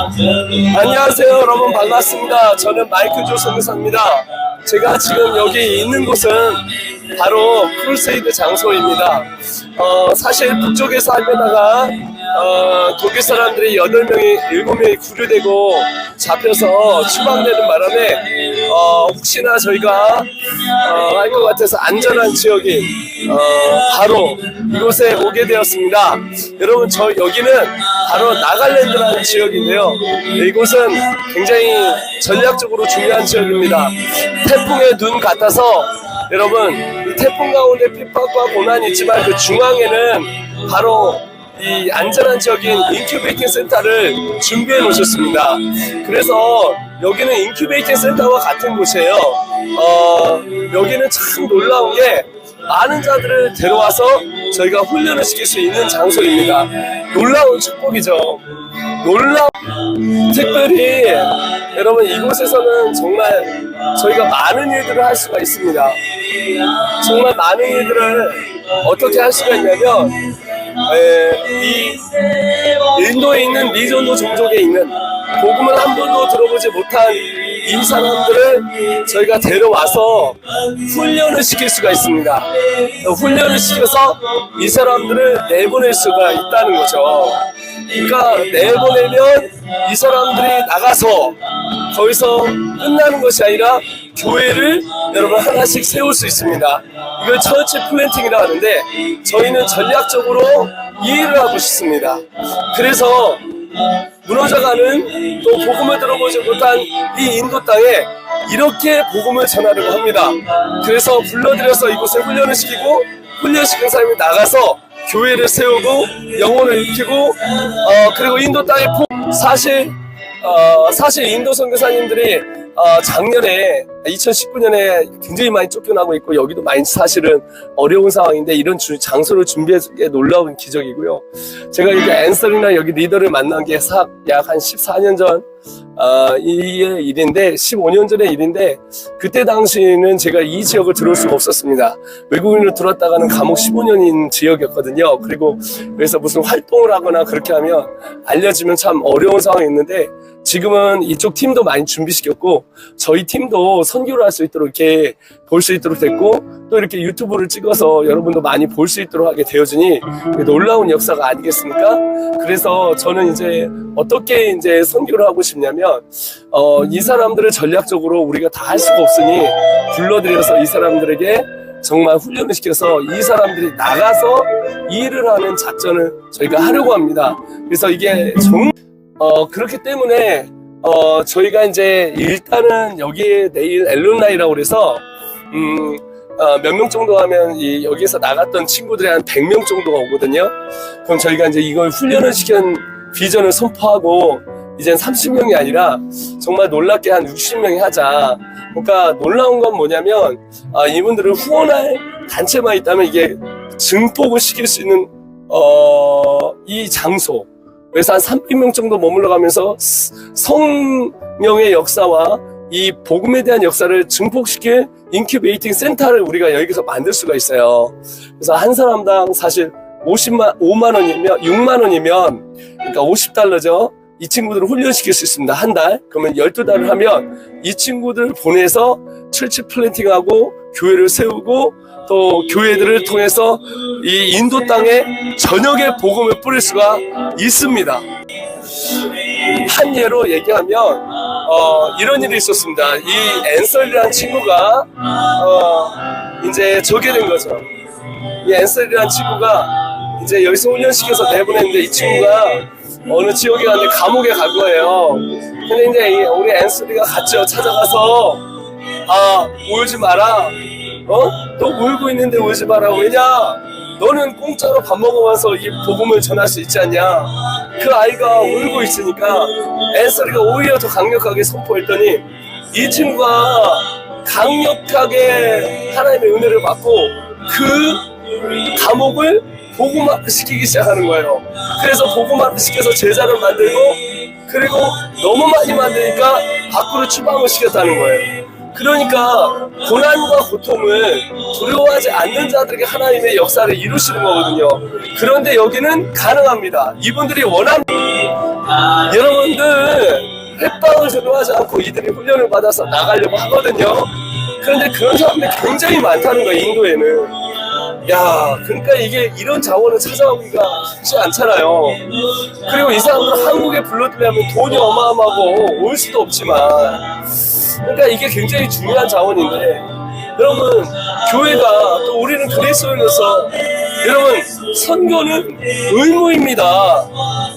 안녕하세요 여러분, 반갑습니다. 저는 마이클 조 선교사입니다. 제가 지금 여기 있는 곳은 바로 크루세이드 장소입니다. 사실 북쪽에서 하려다가 독일 사람들이 8명이 7명이 구류되고 잡혀서 추방되는 바람에 혹시나 저희가 할 것 같아서 안전한 지역인 바로 이곳에 오게 되었습니다. 여러분, 여기는 바로 나갈랜드라는 지역인데요. 이곳은 굉장히 전략적으로 중요한 지역입니다. 태풍의 눈 같아서 여러분, 이 태풍 가운데 핍박과 고난이 있지만 그 중앙에는 바로 이 안전한 지역인 인큐베이팅 센터를 준비해 놓으셨습니다. 그래서 여기는 인큐베이팅 센터와 같은 곳이에요. 여기는 참 놀라운 게 많은 자들을 데려와서 저희가 훈련을 시킬 수 있는 장소입니다. 놀라운 축복이죠. 특별히 여러분, 이곳에서는 정말 저희가 많은 일들을 할 수가 있습니다. 정말 많은 일들을 어떻게 할 수가 있냐면, 이 인도에 있는 미존도 종족에 있는 복음을 한 번도 들어보지 못한 이 사람들을 저희가 데려와서 훈련을 시킬 수가 있습니다. 훈련을 시켜서 이 사람들을 내보낼 수가 있다는 거죠. 그러니까 내보내면 이 사람들이 나가서 거기서 끝나는 것이 아니라 교회를 여러분 하나씩 세울 수 있습니다. 이걸 처치 플랜팅이라고 하는데, 저희는 전략적으로 이 일을 하고 싶습니다. 그래서 무너져가는, 또 복음을 들어보지 못한 이 인도 땅에 이렇게 복음을 전하려고 합니다. 그래서 불러들여서 이곳에 훈련을 시키고, 훈련시킨 사람이 나가서 교회를 세우고 영혼을 익히고, 그리고 인도 땅의 사실 인도 선교사님들이 작년에 2019년에 굉장히 많이 쫓겨나고 있고, 여기도 많이 사실은 어려운 상황인데, 이런 장소를 준비해서 놀라운 기적이고요. 제가 여기 앤서리나 여기 리더를 만난 게 약 한 14년 전 이 일인데, 15년 전의 일인데, 그때 당시에는 제가 이 지역을 들어올 수가 없었습니다. 외국인으로 들어왔다가는 감옥 15년인 지역이었거든요. 그리고 그래서 무슨 활동을 하거나 그렇게 하면 알려지면 참 어려운 상황이 있는데, 지금은 이쪽 팀도 많이 준비시켰고, 저희 팀도 선교를 할 수 있도록 이렇게 볼 수 있도록 됐고, 또 이렇게 유튜브를 찍어서 여러분도 많이 볼 수 있도록 하게 되어주니 놀라운 역사가 아니겠습니까? 그래서 저는 이제 어떻게 이제 선교를 하고 싶냐면, 이 사람들을 전략적으로 우리가 다 할 수가 없으니 불러들여서 이 사람들에게 정말 훈련을 시켜서 이 사람들이 나가서 일을 하는 작전을 저희가 하려고 합니다. 그래서 이게 그렇기 때문에 저희가 이제 일단은 여기에 내일 엘룬나이라고 그래서 몇 명 정도 하면 여기에서 나갔던 친구들이 한 100명 정도가 오거든요. 그럼 저희가 이제 이걸 훈련을 시킨 비전을 선포하고, 이젠 30명이 아니라 정말 놀랍게 한 60명이 하자. 그러니까 놀라운 건 뭐냐면, 이분들을 후원할 단체만 있다면 이게 증폭을 시킬 수 있는 이 장소, 그래서 한 300명 정도 머물러 가면서 성령의 역사와 이 복음에 대한 역사를 증폭시킬 인큐베이팅 센터를 우리가 여기서 만들 수가 있어요. 그래서 한 사람당 사실 5만 원이면, 6만 원이면, 그러니까 $50죠. 이 친구들을 훈련시킬 수 있습니다. 한 달. 그러면 12달을 하면 이 친구들을 보내서 철치 플랜팅하고 교회를 세우고, 또 교회들을 통해서 이 인도 땅에 저녁의 복음을 뿌릴 수가 있습니다. 한 예로 얘기하면 이런 일이 있었습니다. 이 앤설이라는 친구가 이제 저게 된 거죠. 이 앤설이라는 친구가 이제 여기서 훈련시켜서 내보냈는데, 이 친구가 어느 지역에 갔는데 감옥에 간 거예요. 근데 이제 우리 앤설이가 갔죠. 찾아가서 울지 마라. 너 울고 있는데 울지 마라. 왜냐? 너는 공짜로 밥 먹어와서 이 복음을 전할 수 있지 않냐? 그 아이가 울고 있으니까 앤서리가 오히려 더 강력하게 선포했더니, 이 친구가 강력하게 하나님의 은혜를 받고 그 감옥을 복음화 시키기 시작하는 거예요. 그래서 복음화 시켜서 제자를 만들고, 그리고 너무 많이 만드니까 밖으로 추방을 시켰다는 거예요. 그러니까 고난과 고통을 두려워하지 않는 자들에게 하나님의 역사를 이루시는 거거든요. 그런데 여기는 가능합니다. 이분들이 원합니다. 여러분들 햇방을 제대하지 않고 이들이 훈련을 받아서 나가려고 하거든요. 그런데 그런 사람들이 굉장히 많다는 거예요, 인도에는. 야, 그러니까 이게 이런 자원을 찾아오기가 쉽지 않잖아요. 그리고 이 사람들은 한국에 불러들이려면 돈이 어마어마하고 올 수도 없지만, 그러니까 이게 굉장히 중요한 자원인데, 여러분, 교회가 또 우리는 그리스도인으로서 여러분, 선교는 의무입니다.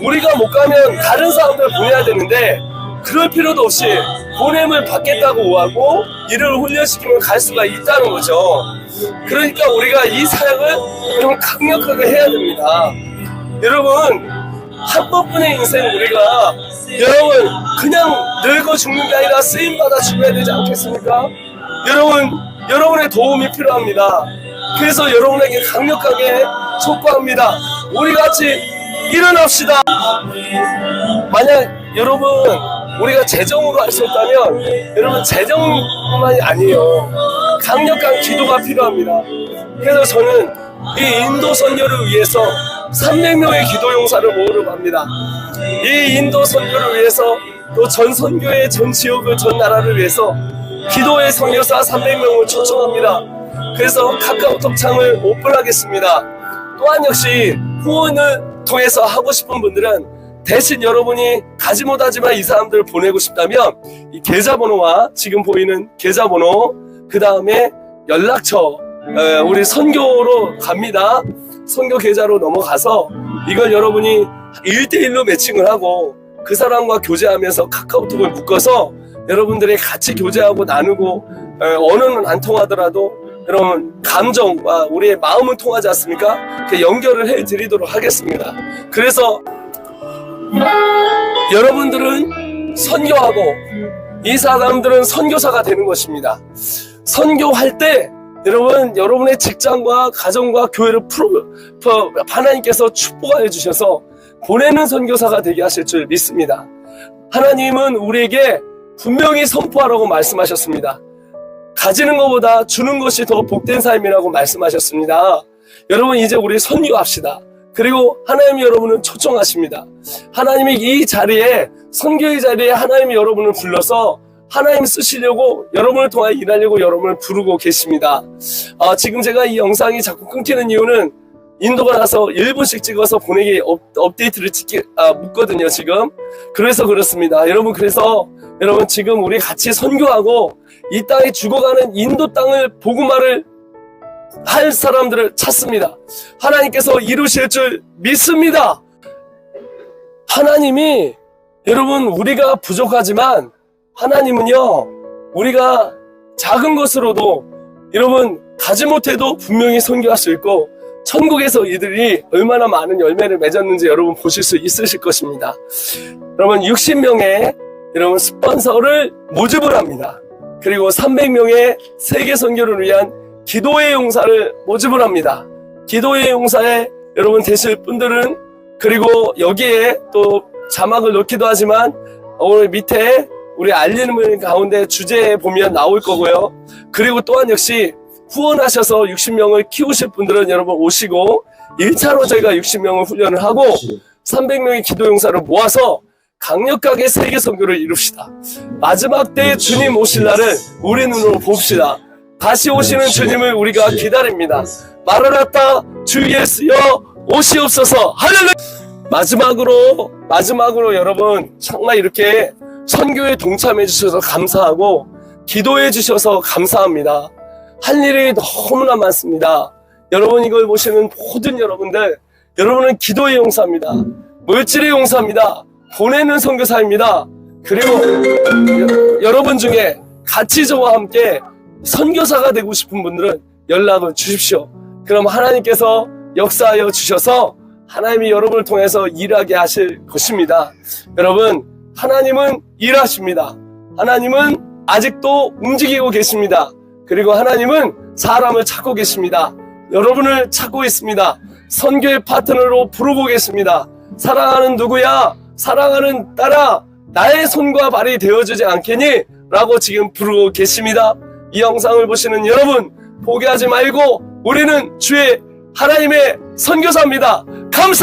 우리가 못 가면 다른 사람들을 보내야 되는데 그럴 필요도 없이 보냄을 받겠다고 하고 이를 훈련시키면 갈 수가 있다는 거죠. 그러니까 우리가 이 사역을 좀 강력하게 해야 됩니다. 여러분, 한 번뿐의 인생 우리가 여러분 그냥 늙어 죽는 게 아니라 쓰임받아 죽어야 되지 않겠습니까? 여러분의 도움이 필요합니다. 그래서 여러분에게 강력하게 촉구합니다. 우리 같이 일어납시다. 만약 여러분 우리가 재정으로 할 수 없다면 여러분 재정만이 아니에요. 강력한 기도가 필요합니다. 그래서 저는 이 인도 선교를 위해서 300명의 기도 용사를 모으려고 합니다. 이 인도 선교를 위해서 또 전 선교의 전 지역을 전 나라를 위해서 기도의 선교사 300명을 초청합니다. 그래서 카카오톡 창을 오픈하겠습니다. 또한 역시 후원을 통해서 하고 싶은 분들은 대신 여러분이 가지 못하지만 이 사람들을 보내고 싶다면 이 계좌번호와 지금 보이는 계좌번호 그 다음에 연락처 우리 선교로 갑니다. 선교 계좌로 넘어가서 이걸 여러분이 1대1로 매칭을 하고 그 사람과 교제하면서 카카오톡을 묶어서 여러분들이 같이 교제하고 나누고 언어는 안 통하더라도 여러분 감정과 우리의 마음은 통하지 않습니까? 그 연결을 해드리도록 하겠습니다. 그래서 여러분들은 선교하고 이 사람들은 선교사가 되는 것입니다. 선교할 때 여러분의 직장과 가정과 교회를 하나님께서 축복하여 주셔서 보내는 선교사가 되게 하실 줄 믿습니다. 하나님은 우리에게 분명히 선포하라고 말씀하셨습니다. 가지는 것보다 주는 것이 더 복된 삶이라고 말씀하셨습니다. 여러분 이제 우리 선교합시다. 그리고 하나님이 여러분을 초청하십니다. 하나님이 이 자리에 선교의 자리에 하나님이 여러분을 불러서 하나님 쓰시려고 여러분을 통하여 일하려고 여러분을 부르고 계십니다. 지금 제가 이 영상이 자꾸 끊기는 이유는 인도가 나서 1분씩 찍어서 보내기 업데이트를 묻거든요 지금. 그래서 그렇습니다. 그래서 여러분 지금 우리 같이 선교하고 이 땅에 죽어가는 인도 땅을 복음화를 할 사람들을 찾습니다. 하나님께서 이루실 줄 믿습니다. 하나님이 여러분 우리가 부족하지만 하나님은요 우리가 작은 것으로도 여러분 가지 못해도 분명히 선교할 수 있고 천국에서 이들이 얼마나 많은 열매를 맺었는지 여러분 보실 수 있으실 것입니다. 여러분 60명의 여러분 스폰서를 모집을 합니다. 그리고 300명의 세계 선교를 위한 기도의 용사를 모집을 합니다. 기도의 용사에 여러분 되실 분들은 그리고 여기에 또 자막을 넣기도 하지만 오늘 밑에 우리 알리는 가운데 주제에 보면 나올 거고요. 그리고 또한 역시 후원하셔서 60명을 키우실 분들은 여러분 오시고 1차로 저희가 60명을 훈련을 하고 300명의 기도 용사를 모아서 강력하게 세계 선교를 이룹시다. 마지막 때 주님 오실 날을 우리 눈으로 봅시다. 다시 오시는 주님을 우리가 기다립니다. 마라나타 주 예수여 오시옵소서. 할렐루야. 마지막으로 여러분 정말 이렇게 선교에 동참해 주셔서 감사하고 기도해 주셔서 감사합니다. 할 일이 너무나 많습니다. 여러분 이걸 보시는 모든 여러분은 기도의 용사입니다. 물질의 용사입니다. 보내는 선교사입니다. 그리고 여러분 중에 같이 저와 함께 선교사가 되고 싶은 분들은 연락을 주십시오. 그럼 하나님께서 역사하여 주셔서 하나님이 여러분을 통해서 일하게 하실 것입니다. 여러분 하나님은 일하십니다. 하나님은 아직도 움직이고 계십니다. 그리고 하나님은 사람을 찾고 계십니다. 여러분을 찾고 있습니다. 선교의 파트너로 부르고 계십니다. 사랑하는 누구야? 사랑하는 딸아, 나의 손과 발이 되어주지 않겠니? 라고 지금 부르고 계십니다. 이 영상을 보시는 여러분, 포기하지 말고 우리는 주의 하나님의 선교사입니다. 감사